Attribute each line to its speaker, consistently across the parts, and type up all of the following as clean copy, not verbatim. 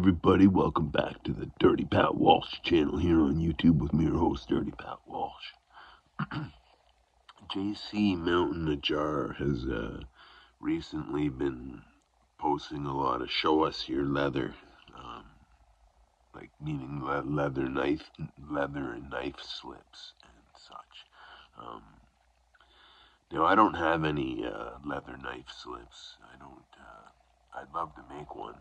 Speaker 1: everybody, welcome back to the Dirty Pat Walsh channel here on YouTube with me, your host, Dirty Pat Walsh. JC MountainAjar has recently been posting a lot of show us your leather, like meaning leather and knife slips and such. Now I don't have any leather knife slips. I don't. I'd love to make one.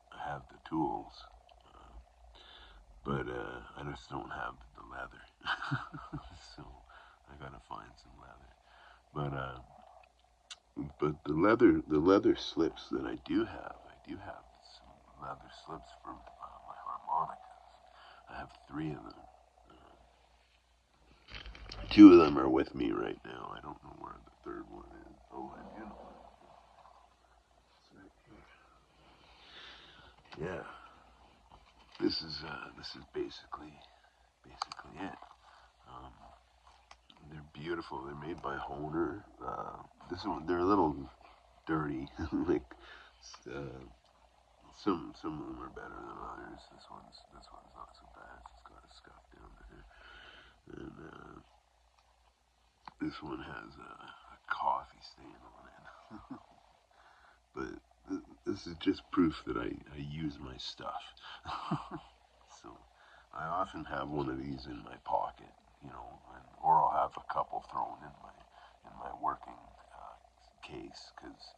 Speaker 1: I have the tools, but I just don't have the leather. So I gotta find some leather. But the leather slips that I do have some leather slips for my harmonicas. I have 3 of them. 2 of them are with me right now. I don't know where the 3rd one is. Oh, I do know. It's right here. Yeah. This is basically it. Um, they're beautiful. They're made by Honer. They're a little dirty. Like some of them are better than others. This one's not so bad. It's got a scuff down there, and this one has a coffee stain on it. But this is just proof that I use my stuff. So I often have one of these in my pocket, or I'll have a couple thrown in my working case, because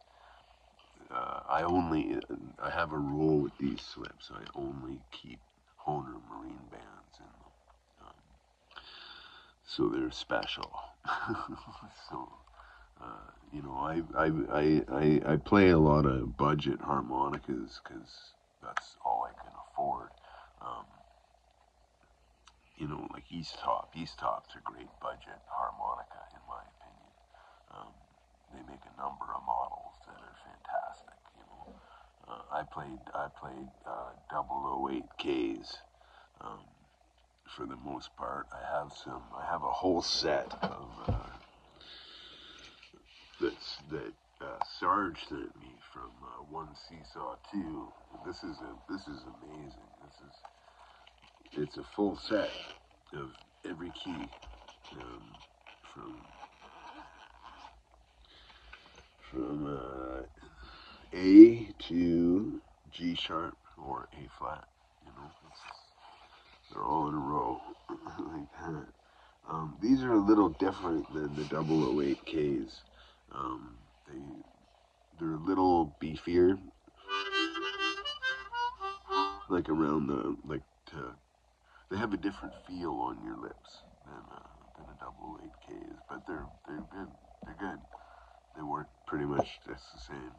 Speaker 1: I have a rule with these slips. I only keep Honer marine bands in them, so they're special. So I play a lot of budget harmonicas because that's all I can afford. Um, like East Top. East Top's a great budget harmonica, in my opinion. They make a number of models that are fantastic. I played 008Ks for the most part. I have a whole set of that Sarge sent me from One Seesaw 2. This is amazing. It's a full set of every key, from A to G sharp or A flat. They're all in a row like that. These are a little different than the 008Ks. They're a little beefier, like around they have a different feel on your lips than a 008K is, but they're good. They're good. They work pretty much just the same.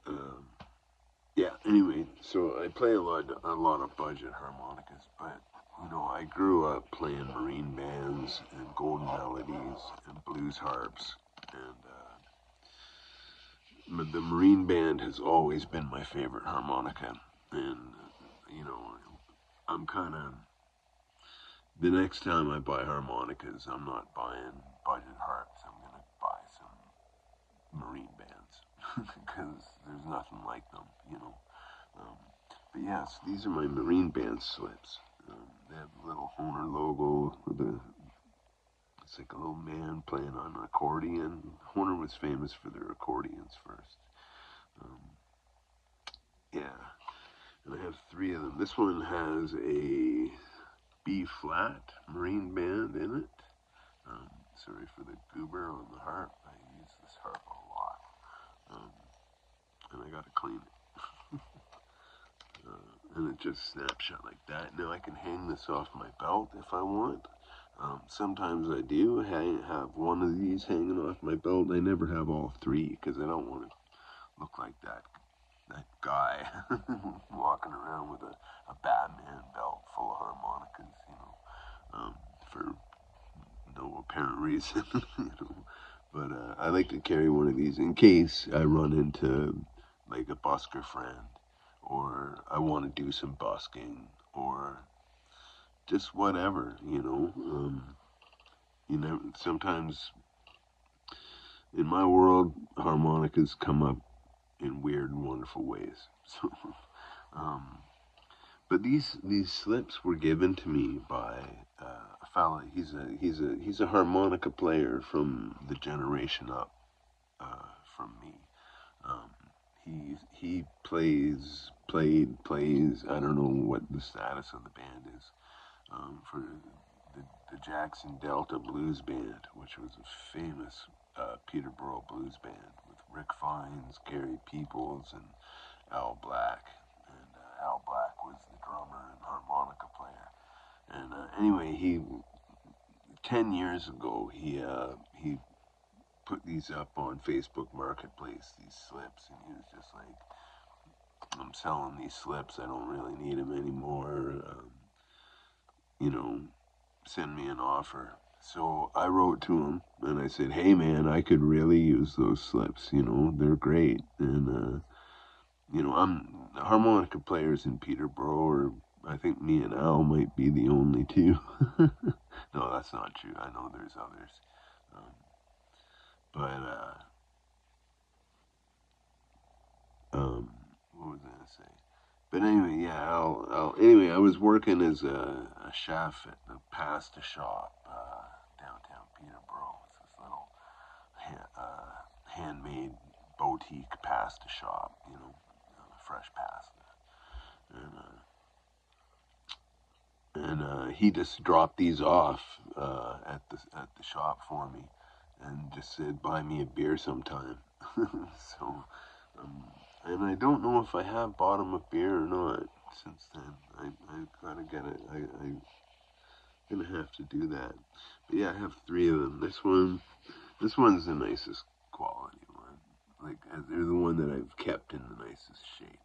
Speaker 1: And yeah. Anyway, so I play a lot of budget harmonicas, but I grew up playing marine bands and golden melodies and blues harps, and the marine band has always been my favorite harmonica. And I'm kind of, the next time I buy harmonicas, I'm not buying budget harps. I'm gonna buy some marine bands because there's nothing like them. But yes, these are my marine band slips. They have a little Honer logo with it's like a little man playing on an accordion. Honer was famous for their accordions first. Yeah, and I have 3 of them. This one has a B flat marine band in it. Sorry for the goober on the harp. I use this harp a lot, and I gotta clean it. And it just snaps shut like that. Now I can hang this off my belt if I want. Sometimes I do have one of these hanging off my belt. I never have all 3 because I don't want to look like that guy walking around with a Batman belt full of harmonicas, for no apparent reason. But I like to carry one of these in case I run into like a busker friend, or I want to do some busking, or just whatever. Sometimes in my world, harmonicas come up in weird and wonderful ways. So, um, but these slips were given to me by a fella. He's a harmonica player from the generation up from me. Um, he plays. I don't know what the status of the band is for the Jackson Delta Blues Band, which was a famous Peterborough blues band with Rick Fiennes, Gary Peoples, and Al Black. And Al Black was the drummer and harmonica player. And anyway, 10 years ago, he put these up on Facebook Marketplace, these slips, and he was just like, I'm selling these slips, I don't really need them anymore, you know, send me an offer. So I wrote to him, and I said, hey man, I could really use those slips, they're great, and, harmonica players in Peterborough, or I think me and Al might be the only two. No, that's not true, I know there's others. But what was I gonna say? But anyway, yeah, anyway, I was working as a chef at the pasta shop downtown Peterborough. It's this little handmade boutique pasta shop, fresh pasta. And he just dropped these off at the shop for me, and just said, "Buy me a beer sometime." So, um, and I don't know if I have bought him a beer or not since then. I gotta get it. I'm gonna have to do that. But yeah, I have three of them. This one's the nicest quality one. Like they're the one that I've kept in the nicest shape.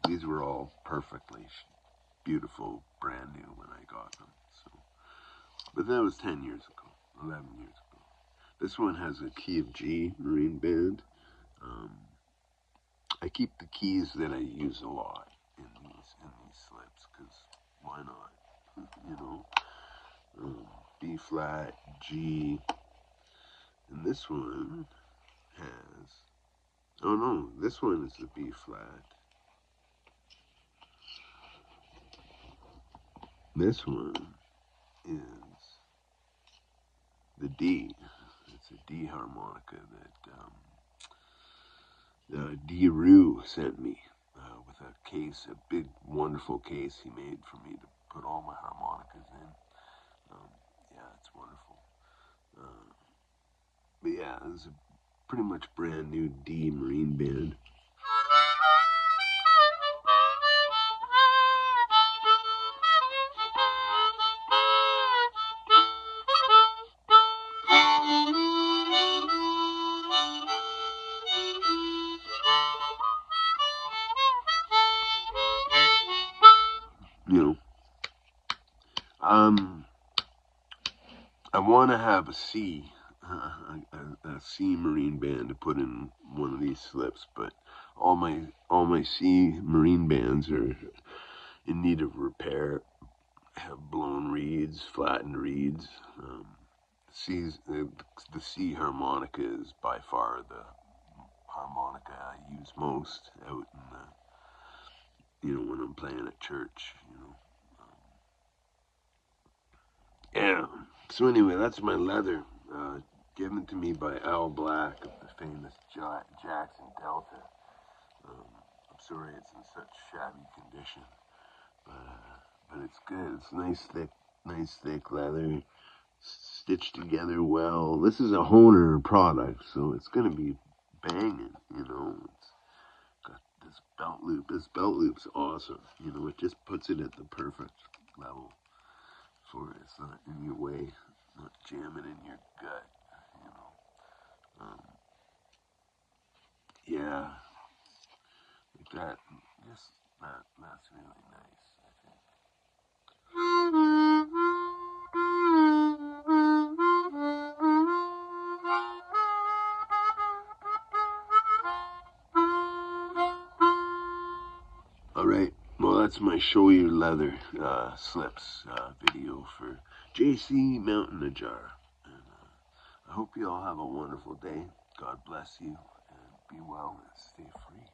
Speaker 1: These were all perfectly beautiful, brand new when I got them. So, but that was 10 years ago, 11 years ago. This one has a key of G marine band. I keep the keys that I use a lot in these slips because why not? You know, B flat, G, and this one has. Oh no, this one is the B flat. This one is the D. It's a D harmonica that D. Rue sent me with a case, a big, wonderful case he made for me to put all my harmonicas in. Yeah, it's wonderful. But yeah, it's a pretty much brand new D marine band. You know, I want to have a C marine band to put in one of these slips, but all my C marine bands are in need of repair. Have blown reeds, flattened reeds. The C harmonica is by far the harmonica I use most out in when I'm playing at church. Yeah. So anyway, that's my leather, given to me by Al Black of the famous Jackson Delta. I'm sorry it's in such shabby condition, but it's good. It's nice thick leather, stitched together well. This is a Honer product, so it's gonna be banging. It's got this belt loop. This belt loop's awesome. It just puts it at the perfect level for it. It's not in your way, not jamming in your gut. You know, yeah, like that. Just that's really nice. I think. All right. Well, that's my show you leather slips video for JC MountainAjar. And I hope you all have a wonderful day. God bless you, and Be well and stay free.